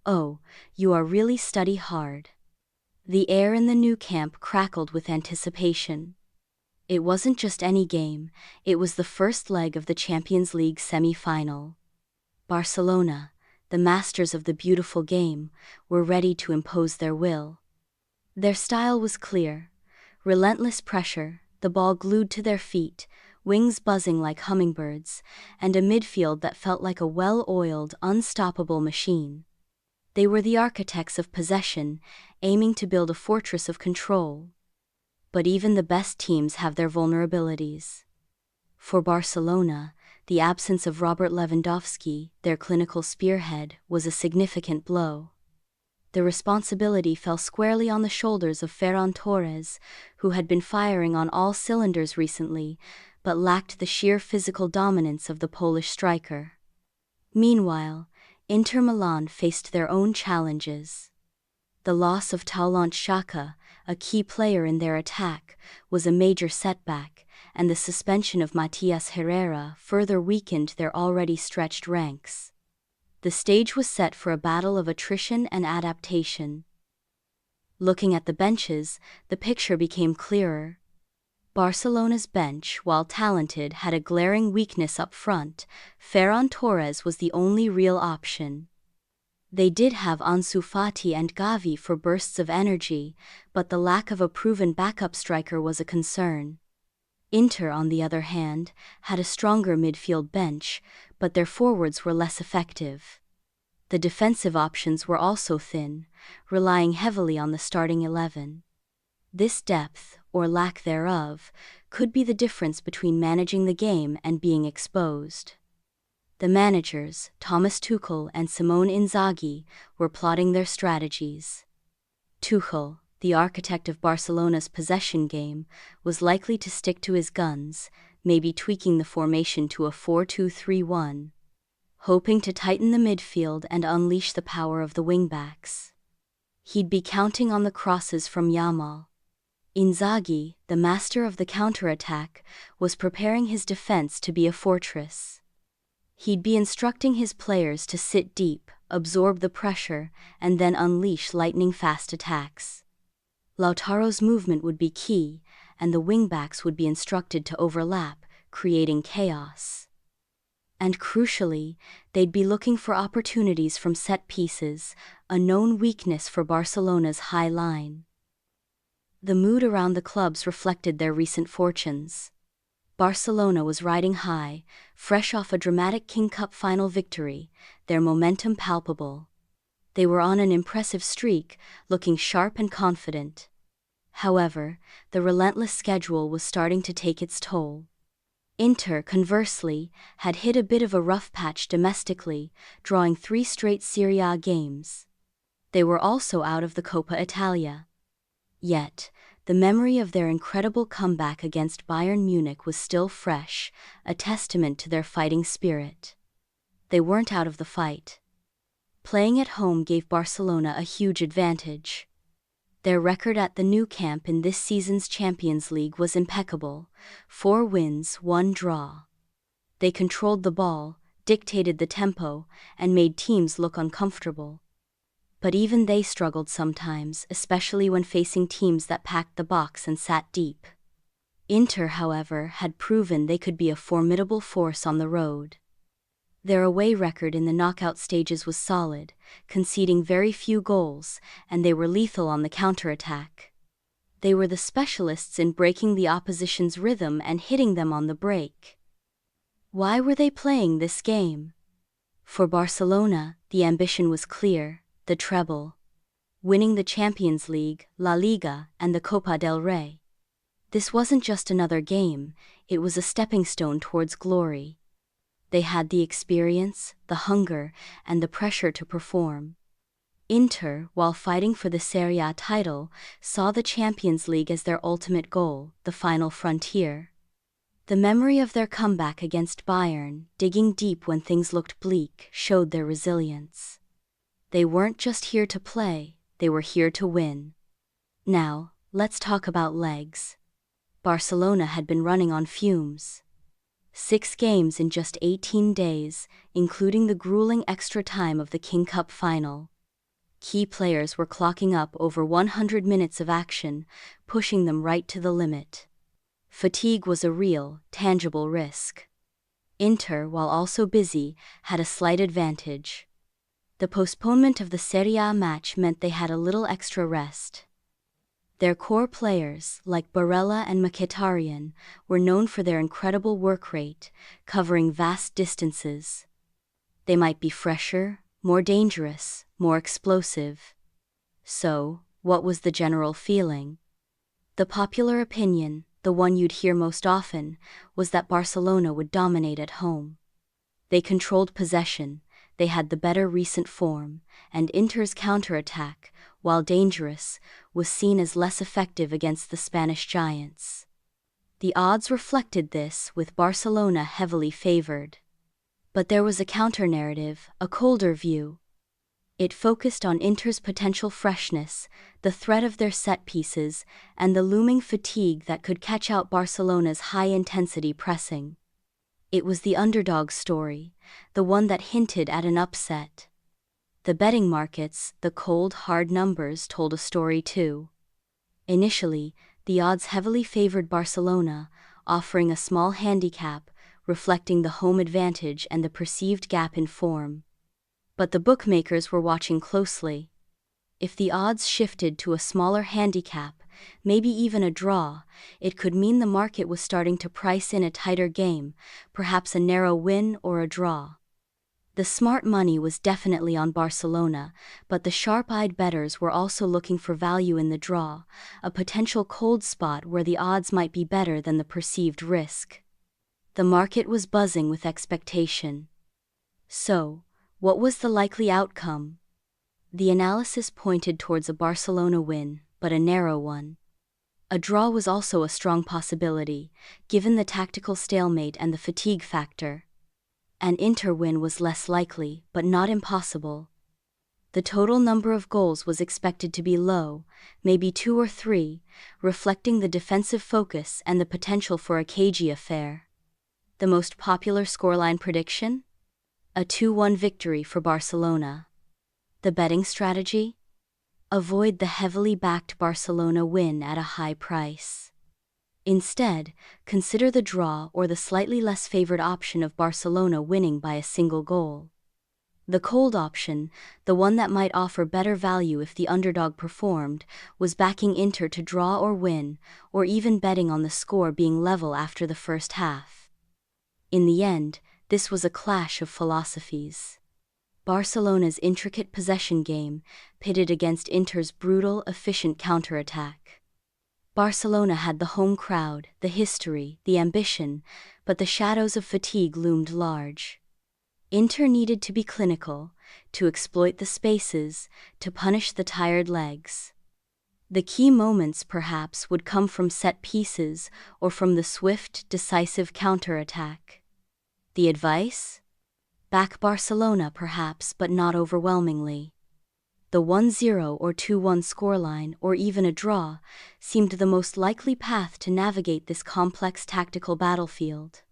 Oh, you are really study hard. The air in the new camp crackled with anticipation. It wasn't just any game, it was the first leg of the Champions League semi-final. Barcelona, the masters of the beautiful game, were ready to impose their will. Their style was clear. Relentless pressure, the ball glued to their feet, wings buzzing like hummingbirds, and a midfield that felt like a well-oiled, unstoppable machine. They were the architects of possession, aiming to build a fortress of control. But even the best teams have their vulnerabilities. For Barcelona, the absence of Robert Lewandowski, their clinical spearhead, was a significant blow. The responsibility fell squarely on the shoulders of Ferran Torres, who had been firing on all cylinders recently, but lacked the sheer physical dominance of the Polish striker. Meanwhile, Inter Milan faced their own challenges. The loss of Talent Xhaka, a key player in their attack, was a major setback, and the suspension of Matias Herrera further weakened their already stretched ranks. The stage was set for a battle of attrition and adaptation. Looking at the benches, the picture became clearer. Barcelona's bench, while talented, had a glaring weakness up front. Ferran Torres was the only real option. They did have Ansu Fati and Gavi for bursts of energy, but the lack of a proven backup striker was a concern. Inter, on the other hand, had a stronger midfield bench, but their forwards were less effective. The defensive options were also thin, relying heavily on the starting 11. This depth, or lack thereof, could be the difference between managing the game and being exposed. The managers, Thomas Tuchel and Simone Inzaghi, were plotting their strategies. Tuchel, the architect of Barcelona's possession game, was likely to stick to his guns, maybe tweaking the formation to a 4-2-3-1, hoping to tighten the midfield and unleash the power of the wingbacks. He'd be counting on the crosses from Yamal. Inzaghi, the master of the counterattack, was preparing his defense to be a fortress. He'd be instructing his players to sit deep, absorb the pressure, and then unleash lightning-fast attacks. Lautaro's movement would be key, and the wingbacks would be instructed to overlap, creating chaos. And crucially, they'd be looking for opportunities from set pieces, a known weakness for Barcelona's high line. The mood around the clubs reflected their recent fortunes. Barcelona was riding high, fresh off a dramatic King Cup final victory, their momentum palpable. They were on an impressive streak, looking sharp and confident. However, the relentless schedule was starting to take its toll. Inter, conversely, had hit a bit of a rough patch domestically, drawing 3 straight Serie A games. They were also out of the Coppa Italia. Yet, the memory of their incredible comeback against Bayern Munich was still fresh, a testament to their fighting spirit. They weren't out of the fight. Playing at home gave Barcelona a huge advantage. Their record at the Nou Camp in this season's Champions League was impeccable, 4 wins, 1 draw. They controlled the ball, dictated the tempo, and made teams look uncomfortable. But even they struggled sometimes, especially when facing teams that packed the box and sat deep. Inter, however, had proven they could be a formidable force on the road. Their away record in the knockout stages was solid, conceding very few goals, and they were lethal on the counterattack. They were the specialists in breaking the opposition's rhythm and hitting them on the break. Why were they playing this game? For Barcelona, the ambition was clear: the treble. Winning the Champions League, La Liga, and the Copa del Rey. This wasn't just another game, it was a stepping stone towards glory. They had the experience, the hunger, and the pressure to perform. Inter, while fighting for the Serie A title, saw the Champions League as their ultimate goal, the final frontier. The memory of their comeback against Bayern, digging deep when things looked bleak, showed their resilience. They weren't just here to play, they were here to win. Now, let's talk about legs. Barcelona had been running on fumes. 6 games in just 18 days, including the grueling extra time of the King Cup final. Key players were clocking up over 100 minutes of action, pushing them right to the limit. Fatigue was a real, tangible risk. Inter, while also busy, had a slight advantage. The postponement of the Serie A match meant they had a little extra rest. Their core players, like Barella and Mkhitaryan, were known for their incredible work rate, covering vast distances. They might be fresher, more dangerous, more explosive. So, what was the general feeling? The popular opinion, the one you'd hear most often, was that Barcelona would dominate at home. They controlled possession, they had the better recent form, and Inter's counterattack, while dangerous, was seen as less effective against the Spanish giants. The odds reflected this, with Barcelona heavily favored. But there was a counter-narrative, a colder view. It focused on Inter's potential freshness, the threat of their set pieces, and the looming fatigue that could catch out Barcelona's high-intensity pressing. It was the underdog story, the one that hinted at an upset. The betting markets, the cold, hard numbers told a story too. Initially, the odds heavily favored Barcelona, offering a small handicap, reflecting the home advantage and the perceived gap in form. But the bookmakers were watching closely. If the odds shifted to a smaller handicap, maybe even a draw, it could mean the market was starting to price in a tighter game, perhaps a narrow win or a draw. The smart money was definitely on Barcelona, but the sharp-eyed bettors were also looking for value in the draw, a potential cold spot where the odds might be better than the perceived risk. The market was buzzing with expectation. So, what was the likely outcome? The analysis pointed towards a Barcelona win, but a narrow one. A draw was also a strong possibility, given the tactical stalemate and the fatigue factor. An Inter win was less likely, but not impossible. The total number of goals was expected to be low, maybe 2 or 3, reflecting the defensive focus and the potential for a cagey affair. The most popular scoreline prediction? A 2-1 victory for Barcelona. The betting strategy? Avoid the heavily backed Barcelona win at a high price. Instead, consider the draw or the slightly less favored option of Barcelona winning by a single goal. The cold option, the one that might offer better value if the underdog performed, was backing Inter to draw or win, or even betting on the score being level after the first half. In the end, this was a clash of philosophies. Barcelona's intricate possession game pitted against Inter's brutal, efficient counterattack. Barcelona had the home crowd, the history, the ambition, but the shadows of fatigue loomed large. Inter needed to be clinical, to exploit the spaces, to punish the tired legs. The key moments perhaps would come from set pieces or from the swift, decisive counterattack. The advice? Back Barcelona perhaps, but not overwhelmingly. The 1-0 or 2-1 scoreline, or even a draw, seemed the most likely path to navigate this complex tactical battlefield.